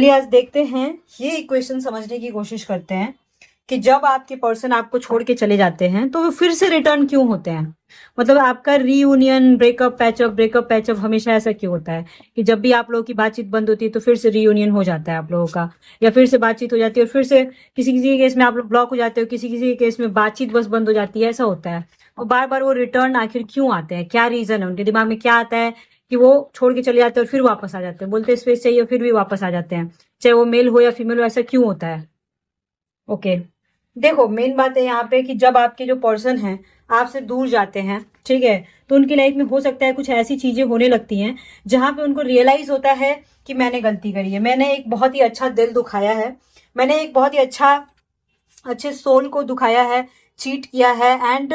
चलिए आज देखते हैं, ये इक्वेशन समझने की कोशिश करते हैं कि जब आपके पर्सन आपको छोड़ के चले जाते हैं तो वो फिर से रिटर्न क्यों होते हैं। मतलब आपका रीयूनियन, ब्रेकअप पैचअप हमेशा ऐसा क्यों होता है कि जब भी आप लोगों की बातचीत बंद होती है तो फिर से रीयूनियन हो जाता है आप लोगों का, या फिर से बातचीत हो जाती है और फिर से किसी किसी के केस में आप लोग ब्लॉक हो जाते हो, किसी किसी के केस में बातचीत बस बंद हो जाती है, ऐसा होता है। और बार बार वो रिटर्न आखिर क्यों आते हैं, क्या रीजन है, उनके दिमाग में क्या आता है कि वो छोड़ के चले जाते हैं और फिर वापस आ जाते हैं, बोलते हैं स्पेस चाहिए फिर भी वापस आ जाते हैं, चाहे वो मेल हो या फीमेल हो, ऐसा क्यों होता है। ओके, देखो मेन बात है यहाँ पे कि जब आपके जो पर्सन हैं आपसे दूर जाते हैं, ठीक है, तो उनकी लाइफ में हो सकता है कुछ ऐसी चीजें होने लगती हैं जहां पे उनको रियलाइज होता है कि मैंने गलती करी है, मैंने एक बहुत ही अच्छा दिल दुखाया है, मैंने एक बहुत ही अच्छे सोल को दुखाया है, चीट किया है। And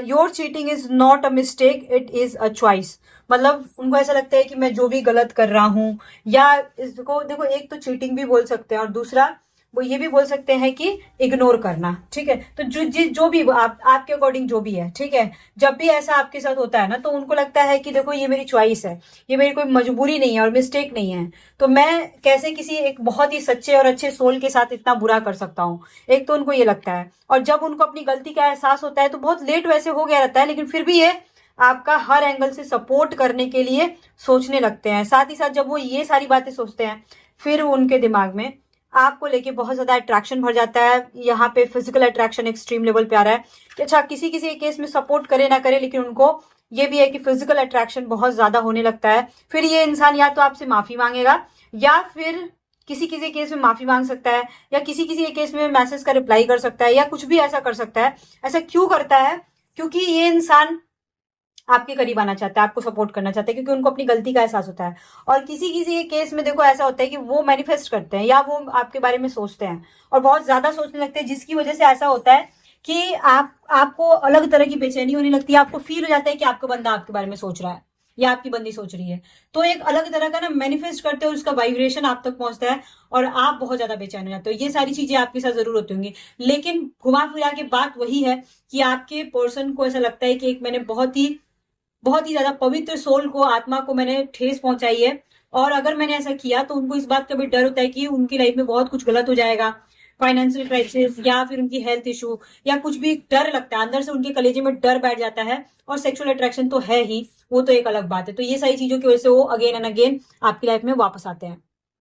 your cheating is not a mistake, it is a choice. मतलब उनको ऐसा लगता है कि मैं जो भी गलत कर रहा हूं, या इसको देखो, एक तो चीटिंग भी बोल सकते हैं और दूसरा वो ये भी बोल सकते हैं कि इग्नोर करना, ठीक है। तो जो भी आपके अकॉर्डिंग जो भी है, ठीक है, जब भी ऐसा आपके साथ होता है ना तो उनको लगता है कि देखो ये मेरी चॉइस है, ये मेरी कोई मजबूरी नहीं है और मिस्टेक नहीं है, तो मैं कैसे किसी एक बहुत ही सच्चे और अच्छे सोल के साथ इतना बुरा कर सकता हूँ। एक तो उनको ये लगता है, और जब उनको अपनी गलती का एहसास होता है तो बहुत लेट वैसे हो गया रहता है, लेकिन फिर भी ये आपका हर एंगल से सपोर्ट करने के लिए सोचने लगते हैं। साथ ही साथ जब वो ये सारी बातें सोचते हैं फिर उनके दिमाग में आपको लेके बहुत ज्यादा अट्रैक्शन भर जाता है। यहाँ पे फिजिकल अट्रैक्शन एक्सट्रीम लेवल पे आ रहा है कि अच्छा किसी किसी केस में सपोर्ट करे ना करे, लेकिन उनको ये भी है कि फिजिकल अट्रैक्शन बहुत ज्यादा होने लगता है। फिर ये इंसान या तो आपसे माफी मांगेगा, या फिर किसी किसी केस में माफी मांग सकता है, या किसी किसी केस में मैसेज का रिप्लाई कर सकता है, या कुछ भी ऐसा कर सकता है। ऐसा क्यों करता है? क्योंकि ये इंसान आपके करीब आना चाहता है, आपको सपोर्ट करना चाहता है, क्योंकि उनको अपनी गलती का एहसास होता है। और किसी किसी के केस में देखो ऐसा होता है कि वो मैनिफेस्ट करते हैं या वो आपके बारे में सोचते हैं और बहुत ज्यादा सोचने लगते हैं, जिसकी वजह से ऐसा होता है कि आपको अलग तरह की बेचैनी होने लगती है, आपको फील हो जाता है कि आपका बंदा आपके बारे में सोच रहा है या आपकी बंदी सोच रही है। तो एक अलग तरह का ना मैनिफेस्ट करते हो, उसका वाइब्रेशन आप तक पहुंचता है और आप बहुत ज्यादा बेचैन हो जाते हो। ये सारी चीजें आपके साथ जरूर होती होंगी, लेकिन घुमा फिरा के बात वही है कि आपके पर्सन को ऐसा लगता है कि एक मैंने बहुत ही ज्यादा पवित्र सोल को, आत्मा को मैंने ठेस पहुंचाई है, और अगर मैंने ऐसा किया तो उनको इस बात का भी डर होता है कि उनकी लाइफ में बहुत कुछ गलत हो जाएगा, फाइनेंशियल क्राइसिस या फिर उनकी हेल्थ इशू या कुछ भी डर लगता है, अंदर से उनके कलेजे में डर बैठ जाता है। और सेक्सुअल अट्रैक्शन तो है ही, वो तो एक अलग बात है। तो ये सारी चीजों की वजह से वो अगेन एंड अगेन आपकी लाइफ में वापस आते हैं।